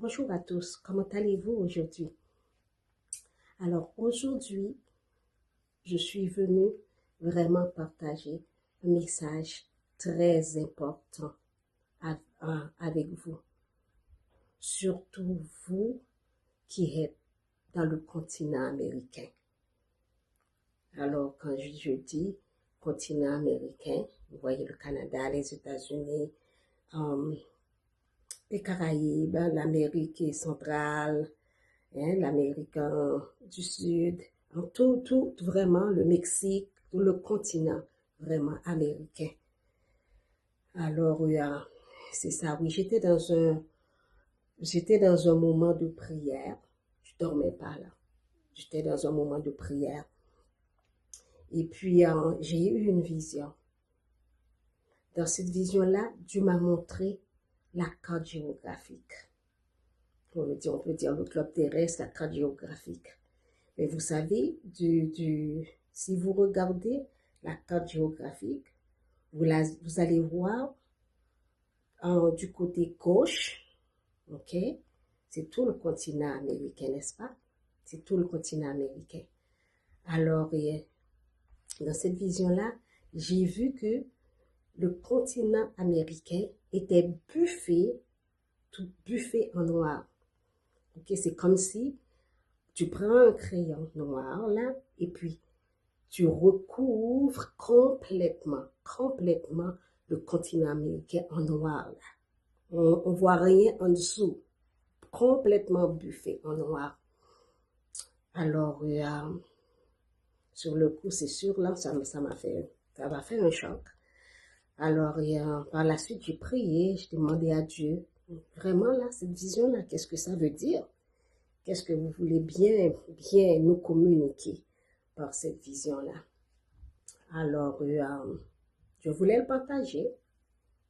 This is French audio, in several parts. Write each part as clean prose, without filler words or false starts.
Bonjour à tous, comment allez-vous aujourd'hui? Alors aujourd'hui, je suis venue vraiment partager un message très important avec vous, surtout vous qui êtes dans le continent américain. Alors quand je dis continent américain, vous voyez le Canada, les États-Unis, les Caraïbes, l'Amérique centrale, l'Amérique du Sud, tout vraiment le Mexique, tout le continent vraiment américain. Alors, c'est ça, oui, j'étais dans un moment de prière. Je dormais pas là. J'étais dans un moment de prière. Et puis, j'ai eu une vision. Dans cette vision-là, Dieu m'a montré la carte géographique. On peut dire le globe terrestre, la carte géographique. Mais vous savez, si vous regardez la carte géographique, vous allez voir du côté gauche, ok, c'est tout le continent américain, n'est-ce pas? C'est tout le continent américain. Alors, dans cette vision-là, j'ai vu que le continent américain était tout buffé en noir. Ok, c'est comme si tu prends un crayon noir là, et puis tu recouvres complètement le continent américain en noir là. On voit rien en dessous, complètement buffé en noir. Alors, sur le coup, c'est sûr, là, ça m'a fait un choc. Alors, par la suite, j'ai prié, j'ai demandé à Dieu, vraiment là, cette vision-là, qu'est-ce que ça veut dire? Qu'est-ce que vous voulez bien nous communiquer par cette vision-là? Alors, je voulais le partager,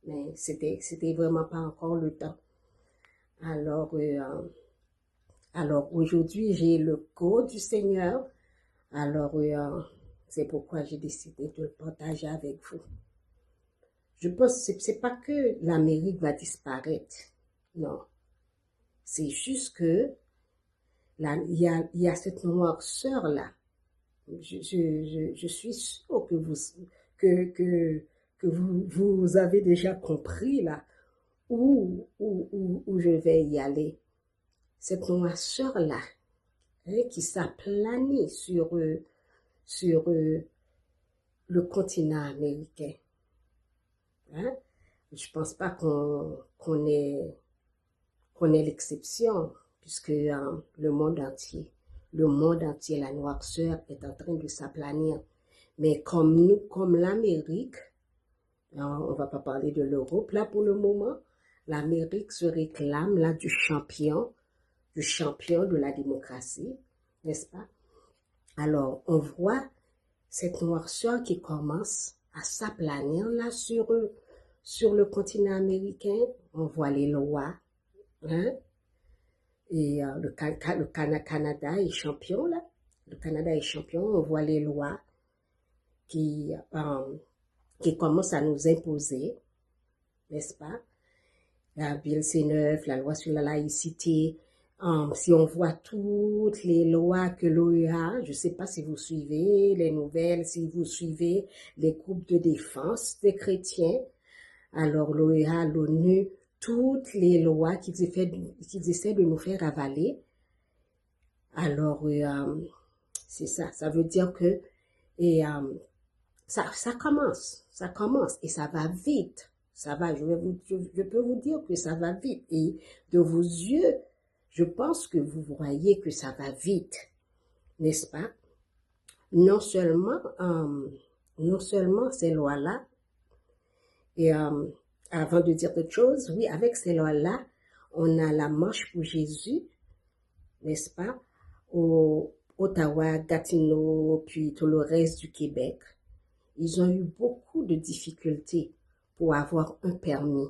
mais c'était vraiment pas encore le temps. Alors, aujourd'hui, j'ai le go du Seigneur. Alors, c'est pourquoi j'ai décidé de le partager avec vous. Je pense que c'est pas que l'Amérique va disparaître. Non. C'est juste que là, il y a cette noirceur là. Je suis sûre que vous avez déjà compris là où je vais y aller. Cette noirceur là, qui s'aplanit sur le continent américain. Hein? Je pense pas qu'on est l'exception, puisque le monde entier, la noirceur est en train de s'aplanir. Mais comme l'Amérique, on va pas parler de l'Europe là pour le moment, l'Amérique se réclame là du champion de la démocratie, n'est-ce pas? Alors, on voit cette noirceur qui commence à s'aplanir là sur le continent américain. On voit les lois, hein? Et le Canada est champion là. Le Canada est champion. On voit les lois qui commencent à nous imposer, n'est-ce pas? La Bill C9, la loi sur la laïcité. Si on voit toutes les lois que l'OEA, je ne sais pas si vous suivez les nouvelles, si vous suivez les groupes de défense des chrétiens, alors l'OEA, l'ONU, toutes les lois qu'ils essaient de nous faire avaler, alors c'est ça, ça veut dire que ça commence et ça va vite. Ça va, je peux vous dire que ça va vite. Et de vos yeux, je pense que vous voyez que ça va vite, n'est-ce pas? Non seulement ces lois-là, et avant de dire autre chose, oui, avec ces lois-là, on a la marche pour Jésus, n'est-ce pas? Au Ottawa, Gatineau, puis tout le reste du Québec. Ils ont eu beaucoup de difficultés pour avoir un permis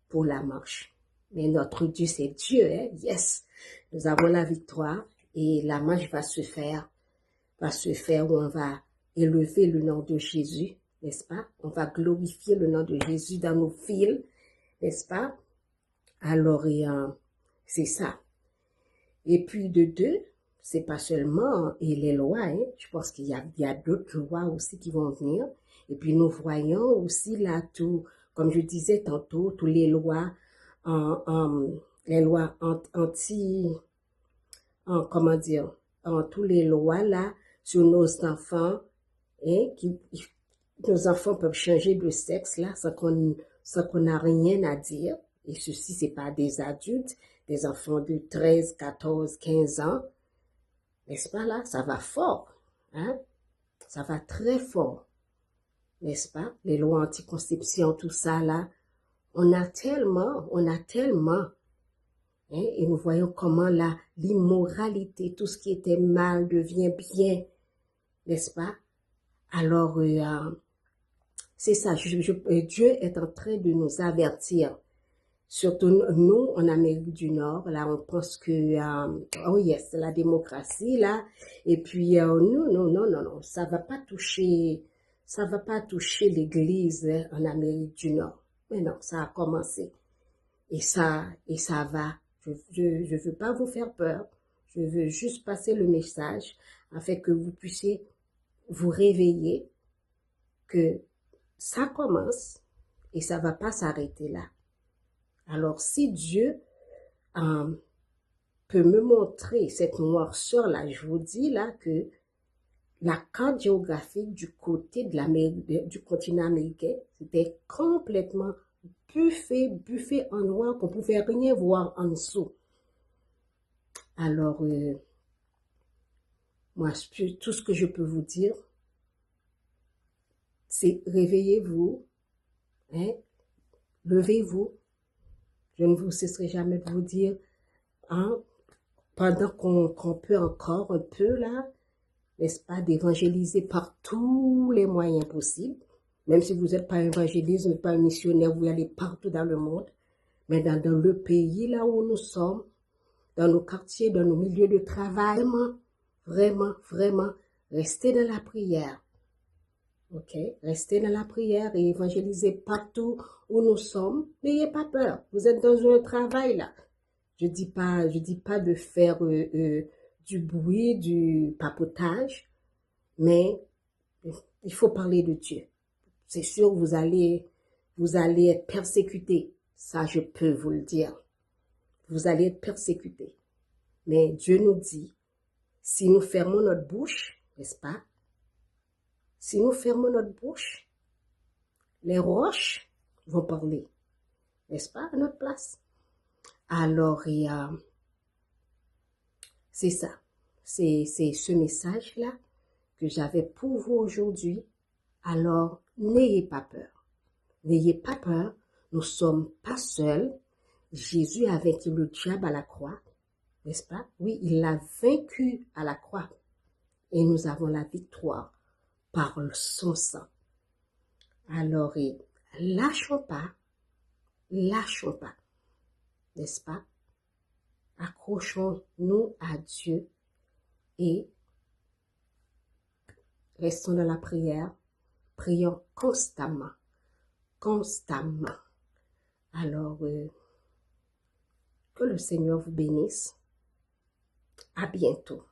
pour la marche. Mais notre Dieu, c'est Dieu, hein? Yes! Nous avons la victoire et la marche va se faire où on va élever le nom de Jésus, n'est-ce pas? On va glorifier le nom de Jésus dans nos fils, n'est-ce pas? Alors, C'est ça. Et puis de deux, c'est pas seulement et les lois, hein. Je pense qu'il y a d'autres lois aussi qui vont venir. Et puis nous voyons aussi là tout, comme je disais tantôt, tous les lois comment dire, tous les lois là sur nos enfants, hein, nos enfants peuvent changer de sexe là sans qu'on n'a rien à dire. Et ceci, c'est pas des adultes, des enfants de 13, 14, 15 ans. N'est-ce pas là? Ça va fort, hein? Ça va très fort, n'est-ce pas? Les lois anticonception, tout ça là, on a tellement, hein? Et nous voyons comment l'immoralité, tout ce qui était mal devient bien, n'est-ce pas? Alors, c'est ça, Dieu est en train de nous avertir. Surtout nous, en Amérique du Nord, là, on pense que, oh yes, la démocratie, là, et puis, non, ça va pas toucher l'Église hein, en Amérique du Nord. Mais non, ça a commencé. Et ça va. Je veux pas vous faire peur. Je veux juste passer le message afin que vous puissiez vous réveiller que ça commence et ça va pas s'arrêter là. Alors, si Dieu peut me montrer cette noirceur-là, je vous dis là que la carte géographique du côté du continent américain, c'était complètement buffé en noir, qu'on pouvait rien voir en dessous. Alors, moi, tout ce que je peux vous dire, c'est réveillez-vous, hein, levez-vous. Je ne vous cesserai jamais de vous dire, hein, pendant qu'on peut encore un peu là, n'est-ce pas, d'évangéliser par tous les moyens possibles. Même si vous n'êtes pas évangéliste, vous n'êtes pas un missionnaire, vous allez partout dans le monde. Mais dans le pays là où nous sommes, dans nos quartiers, dans nos milieux de travail, vraiment, restez dans la prière. Ok? Restez dans la prière et évangélisez partout où nous sommes. N'ayez pas peur. Vous êtes dans un travail là. Je dis pas de faire du bruit, du papotage, mais il faut parler de Dieu. C'est sûr, vous allez être persécuté. Ça, je peux vous le dire. Vous allez être persécuté. Mais Dieu nous dit, si nous fermons notre bouche, n'est-ce pas? Si nous fermons notre bouche, les roches vont parler, n'est-ce pas, à notre place? Alors, c'est ça. C'est ce message-là que j'avais pour vous aujourd'hui. Alors, n'ayez pas peur. N'ayez pas peur. Nous ne sommes pas seuls. Jésus a vaincu le diable à la croix, n'est-ce pas? Oui, il l'a vaincu à la croix. Et nous avons la victoire par son sang. Alors, lâchons pas, n'est-ce pas? Accrochons-nous à Dieu et restons dans la prière. Prions constamment. Alors, que le Seigneur vous bénisse. À bientôt.